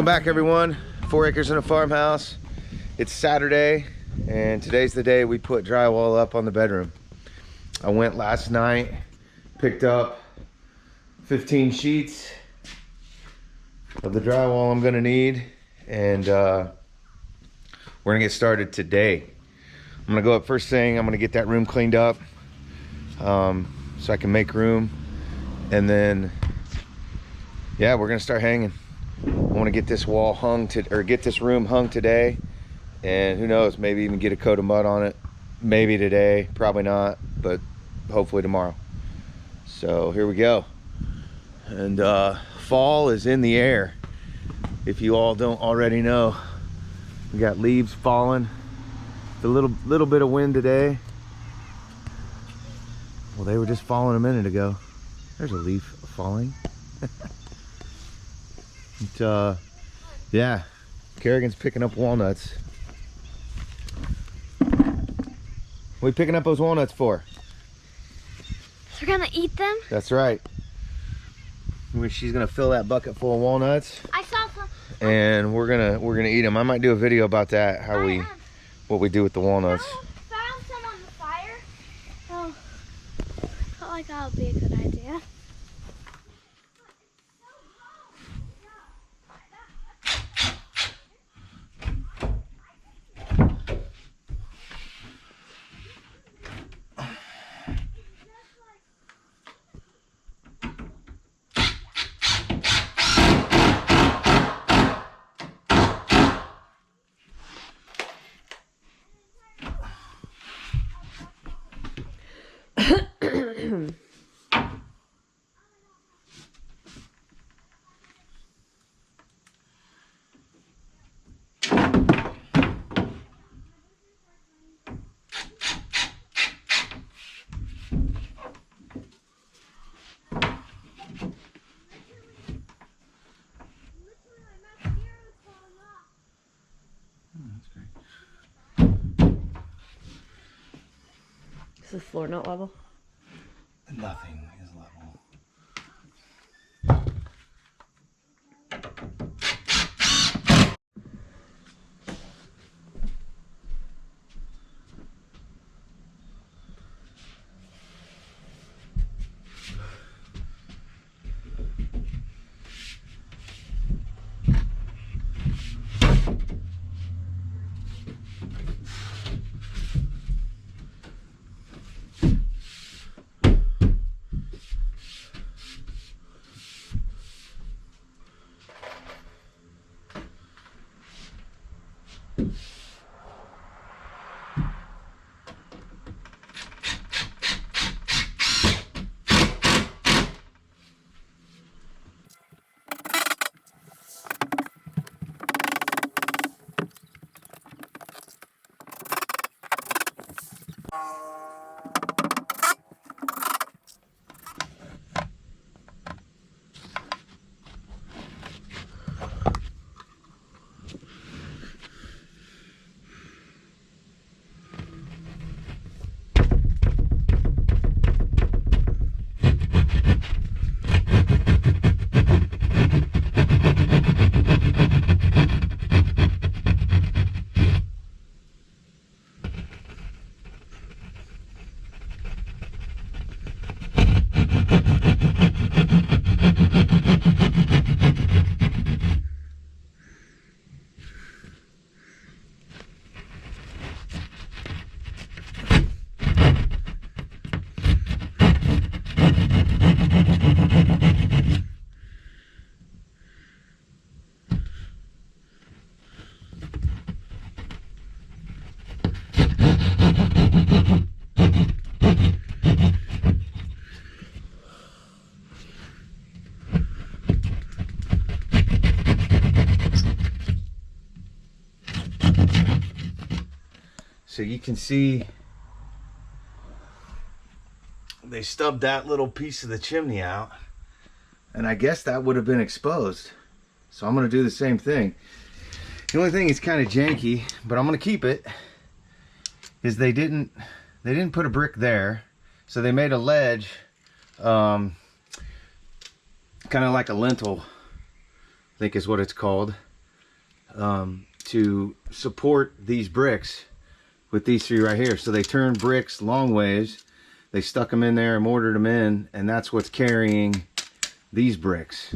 back, everyone. 4 acres in a farmhouse. It's Saturday, and today's the day we put drywall up on the bedroom. I went last night, picked up 15 sheets of the drywall I'm gonna need, and we're gonna get started today. I'm gonna go up first thing. I'm gonna get that room cleaned up so I can make room, and then yeah, we're gonna start hanging. I want to get this wall hung get this room hung today, and who knows, maybe even get a coat of mud on it. Maybe today, probably not, but hopefully tomorrow. So here we go. And fall is in the air, if you all don't already know. We got leaves falling, a little bit of wind today. Well, they were just falling a minute ago. There's a leaf falling. But, yeah, Kerrigan's picking up walnuts. What are you picking up those walnuts for? We're gonna eat them? That's right. She's gonna fill that bucket full of walnuts. I saw some. And we're gonna eat them. I might do a video about that, what we do with the walnuts. I found some on the fire. So felt like that would be a good idea. Is the floor not level? Nothing is level. So you can see they stubbed that little piece of the chimney out, and I guess that would have been exposed. So I'm gonna do the same thing. The only thing is kind of janky, but I'm gonna keep it, is they didn't put a brick there, so they made a ledge, kind of like a lintel, I think is what it's called. to support these bricks with these three right here. So they turned bricks long ways. They stuck them in there and mortared them in, and that's what's carrying these bricks.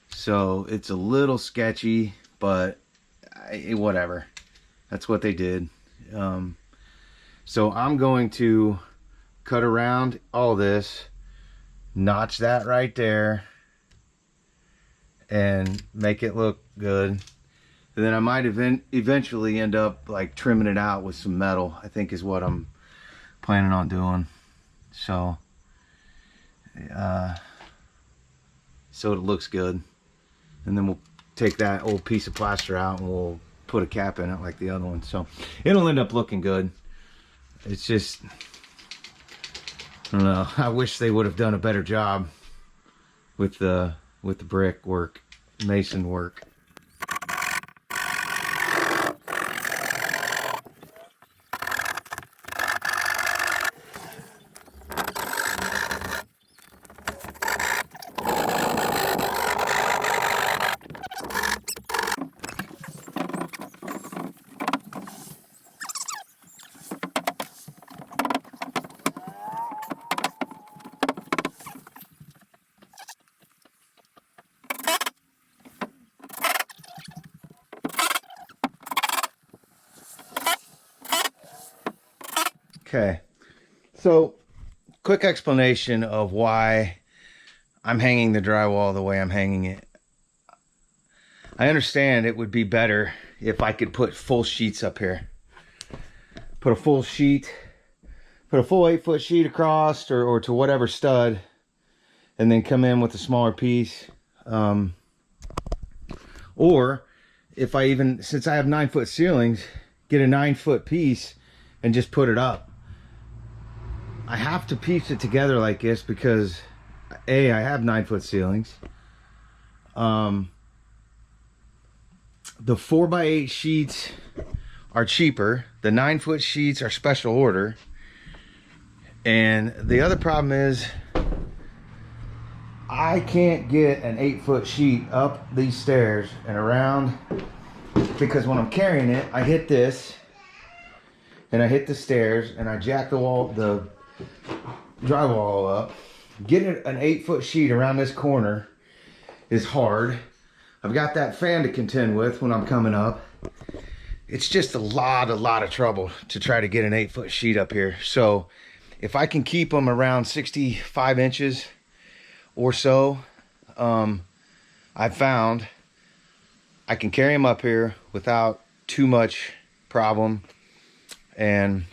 So it's a little sketchy, but whatever. That's what they did. So I'm going to cut around all this, notch that right there, and make it look good. And then I might eventually end up like trimming it out with some metal, I think is what I'm planning on doing. So so it looks good. And then we'll take that old piece of plaster out and we'll put a cap in it like the other one. So it'll end up looking good. It's just, I don't know, I wish they would have done a better job with the brick work, mason work. Okay, so quick explanation of why I'm hanging the drywall the way I'm hanging it. I understand it would be better if I could put full sheets up here. Put a full sheet, put a full 8-foot sheet across or to whatever stud, and then come in with a smaller piece. Or if I even, since I have 9-foot ceilings, get a 9-foot piece and just put it up. I have to piece it together like this because A, I have 9-foot ceilings. The 4x8 sheets are cheaper. The 9-foot sheets are special order. And the other problem is I can't get an 8-foot sheet up these stairs and around, because when I'm carrying it, I hit this and I hit the stairs and I jack the drywall up. Getting an 8-foot sheet around this corner is hard. I've got that fan to contend with when I'm coming up. It's just a lot of trouble to try to get an 8-foot sheet up here. So if I can keep them around 65 inches or so, I've found I can carry them up here without too much problem, and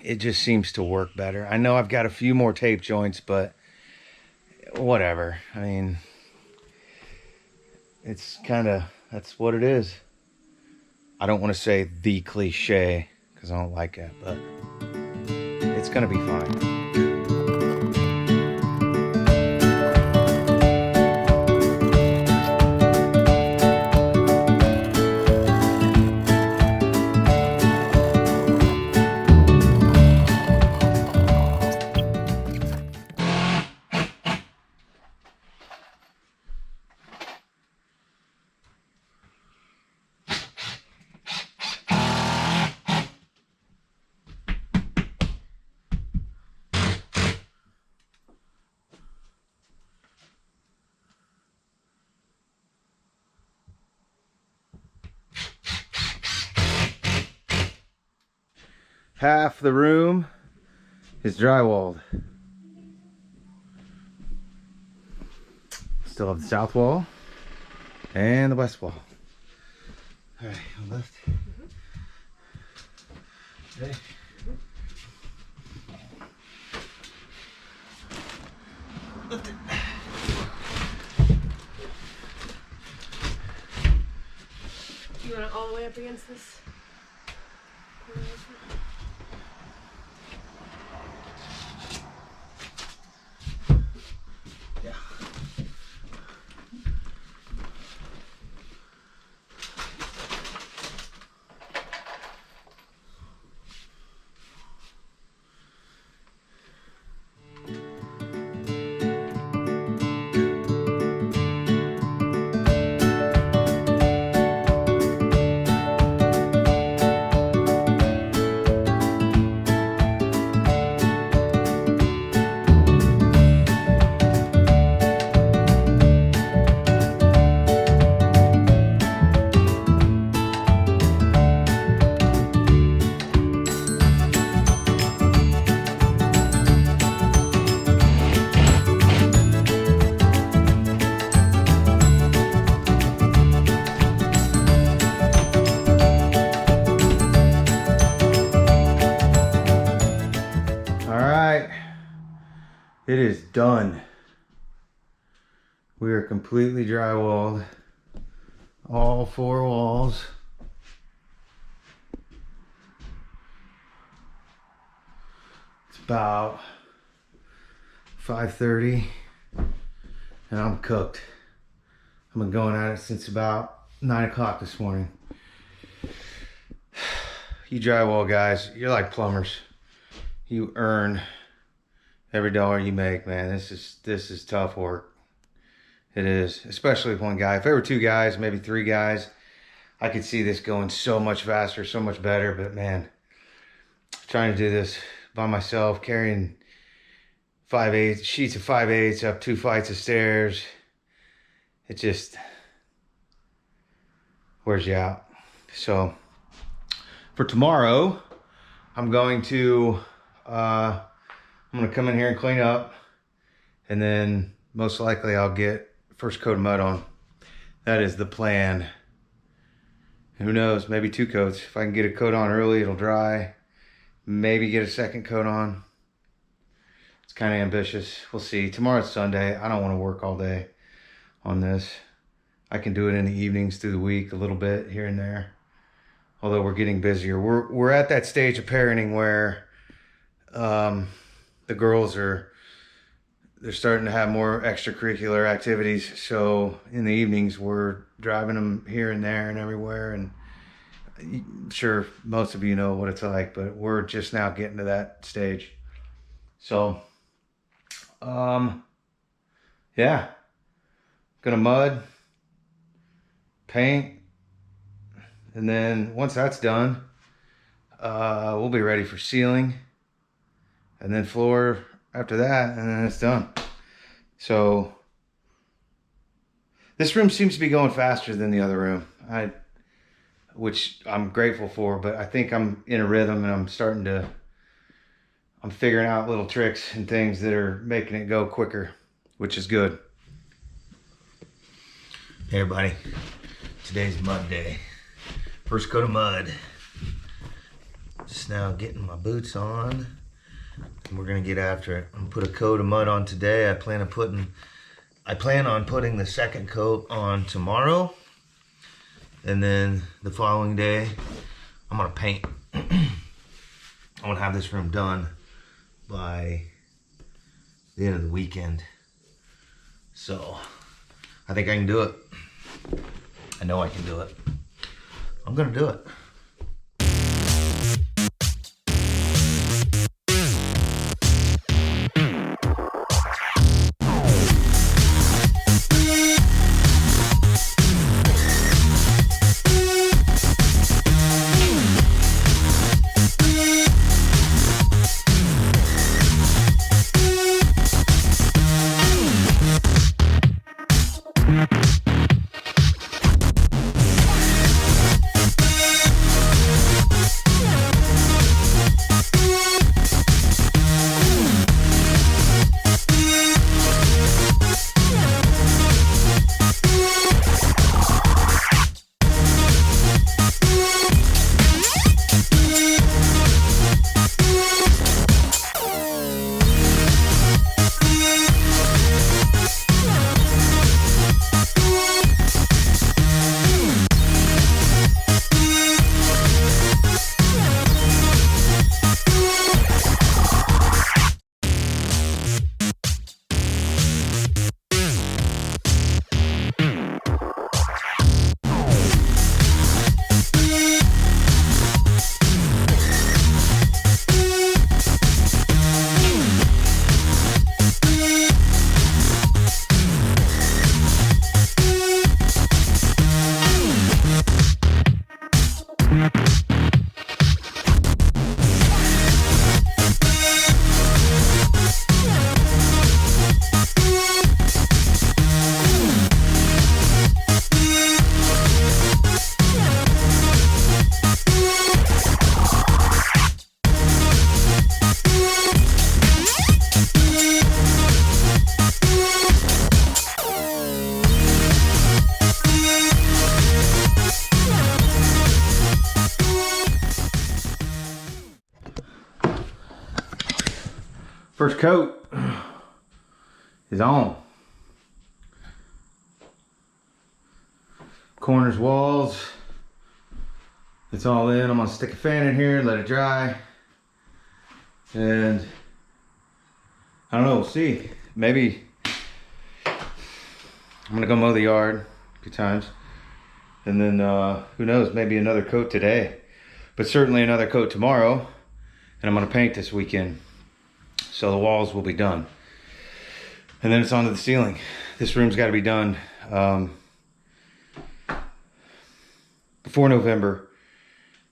it just seems to work better. I know I've got a few more tape joints, but whatever. I mean, it's kind of, that's what it is. I don't want to say the cliche because I don't like it, but it's gonna be fine. Half the room is drywalled. Still have the south wall and the west wall. All right, on left. Okay. Lift it. You want it all the way up against this? It is done. We are completely drywalled. All 4 walls. It's about 5:30 and I'm cooked. I've been going at it since about 9 o'clock this morning. You drywall guys, you're like plumbers. You earn every dollar you make, man. This is tough work. It is, especially with one guy. If there were 2 guys, maybe 3 guys, I could see this going so much faster, so much better. But man, trying to do this by myself, carrying 5/8 sheets of 5/8 up 2 flights of stairs, it just wears you out. So for tomorrow, I'm going to come in here and clean up, and then most likely I'll get first coat of mud on. That is the plan. Who knows, maybe 2 coats. If I can get a coat on early, it'll dry. Maybe get a second coat on. It's kind of ambitious. We'll see. Tomorrow's Sunday. I don't want to work all day on this. I can do it in the evenings through the week, a little bit here and there. Although we're getting busier. We're at that stage of parenting where the girls they're starting to have more extracurricular activities. So in the evenings, we're driving them here and there and everywhere. And I'm sure most of you know what it's like, but we're just now getting to that stage. So, yeah, gonna mud, paint, and then once that's done, we'll be ready for sealing, and then floor after that, and then it's done. So this room seems to be going faster than the other room, which I'm grateful for, but I think I'm in a rhythm, and I'm figuring out little tricks and things that are making it go quicker, which is good. Hey everybody, today's mud day. First coat of mud. Just now getting my boots on, and we're gonna get after it. I'm gonna put a coat of mud on today. I plan on putting the second coat on tomorrow, and then the following day I'm gonna paint. I want to have this room done by the end of the weekend. So I think I can do it. I know I can do it. I'm gonna do it. First coat. is on. Corners, walls, it's all in. I'm gonna stick a fan in here, let it dry. And I don't know, we'll see. Maybe I'm gonna go mow the yard. Good times. And then who knows, maybe another coat today, but certainly another coat tomorrow. And I'm gonna paint this weekend, so the walls will be done. And then it's onto the ceiling. This room's got to be done before November,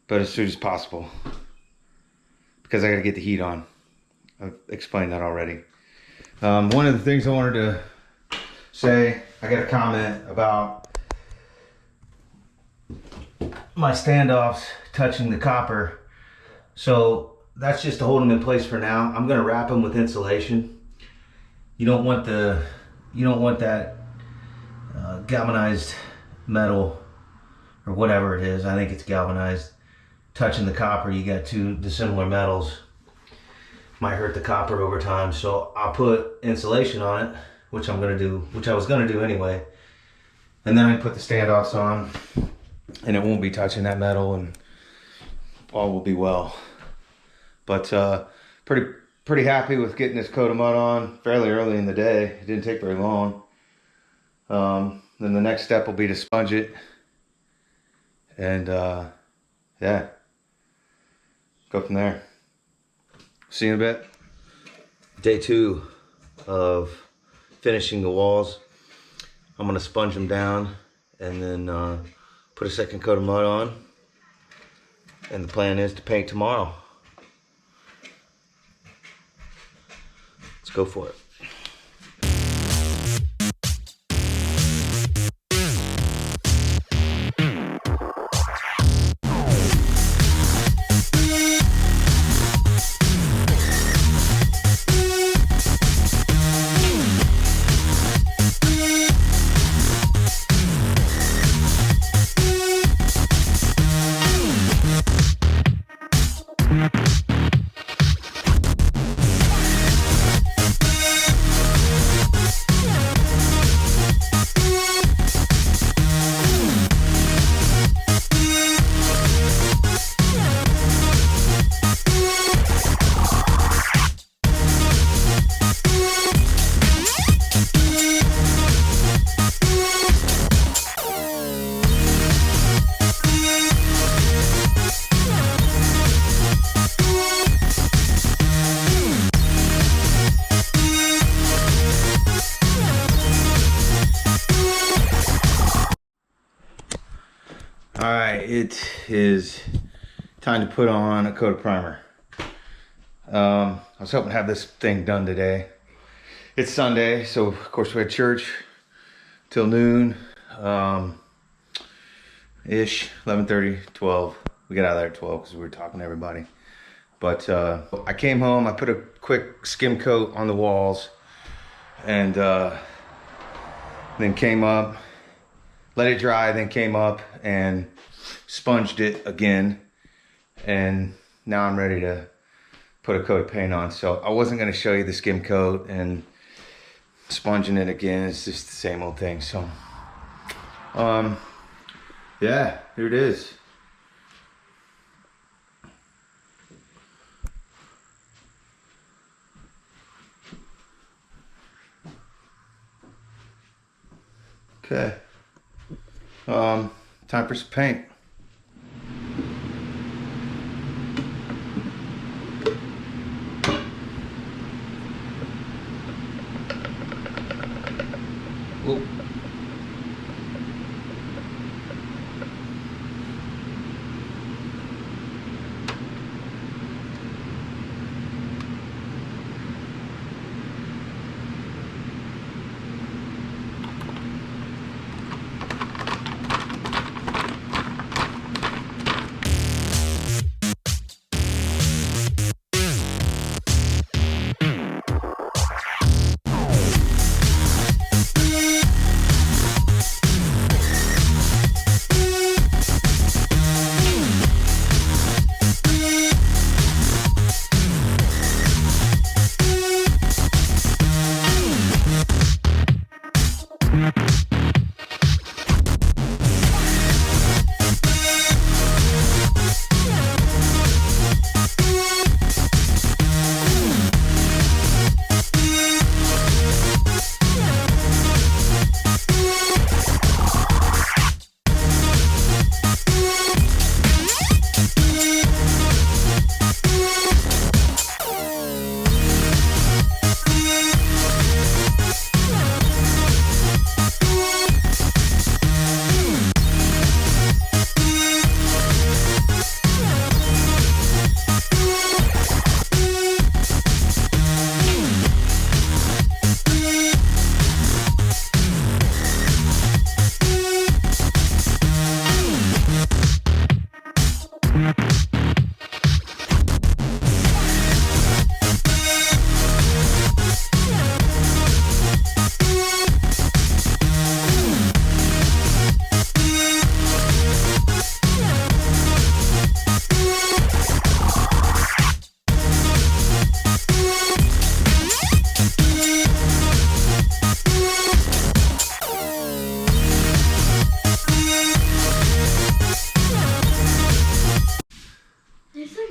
but as soon as possible, because I got to get the heat on. I've explained that already. One of the things I wanted to say, I got a comment about my standoffs touching the copper. So that's just to hold them in place for now. I'm gonna wrap them with insulation. You don't want that galvanized metal or whatever it is. I think it's galvanized touching the copper. You got two dissimilar metals, might hurt the copper over time. So I'll put insulation on it, which I was gonna do anyway. And then I put the standoffs on, and it won't be touching that metal, and all will be well. But pretty happy with getting this coat of mud on fairly early in the day. It didn't take very long. Then the next step will be to sponge it, and yeah, go from there. See you in a bit. Day 2 of finishing the walls. I'm gonna sponge them down and then put a second coat of mud on, and the plan is to paint tomorrow. Let's go for it. All right, it is time to put on a coat of primer. I was hoping to have this thing done today. It's Sunday, so of course we had church till noon, ish, 11:30, 12. We got out of there at 12 because we were talking to everybody. But I came home, I put a quick skim coat on the walls, and then came up, let it dry, then came up and sponged it again. And now I'm ready to put a coat of paint on. So I wasn't gonna show you the skim coat and sponging it again. It's just the same old thing. So, yeah, here it is. Okay. Time for some paint. Whoa.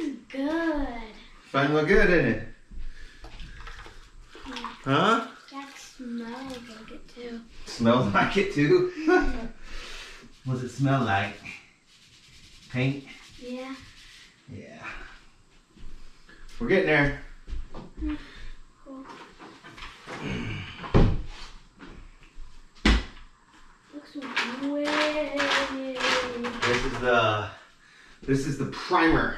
looks good. Starting to look good, isn't it? Huh? That smells like it too. Smells like it too? What does it smell like? Paint? Yeah. Yeah. We're getting there. Cool. Looks way. This is the primer.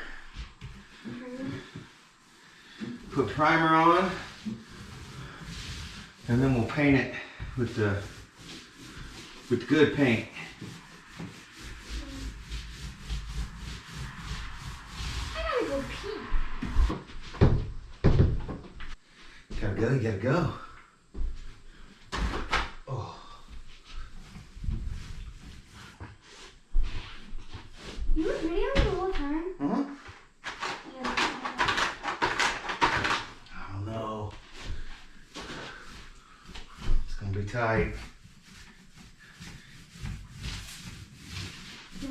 Put primer on, and then we'll paint it with the good paint. I gotta go pee. Gotta go, you gotta go. Oh. You were videoing the whole time? Uh-huh. Yeah. I don't know. It's gonna be tight.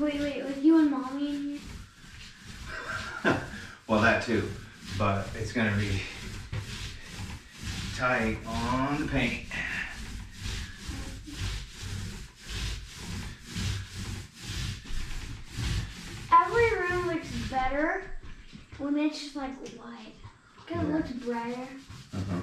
Wait, was you and Mommy in here? Well, that too, but it's gonna be tight on the paint. Every room looks better when it's just like white. It kind of looks brighter. Uh-huh.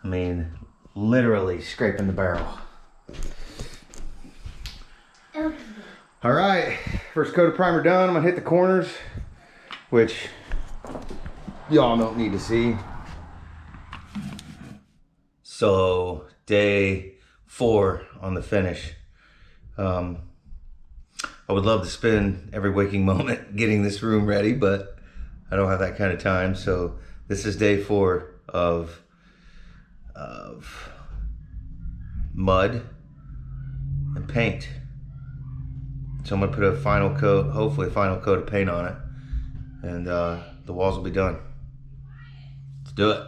I mean, literally scraping the barrel. It looks good. All right, first coat of primer done. I'm gonna hit the corners, which y'all don't need to see. So day 4 on the finish. I would love to spend every waking moment getting this room ready, but I don't have that kind of time. So this is day 4 of mud and paint. So I'm gonna put a final coat, hopefully a final coat of paint on it, and the walls will be done. Let's do it.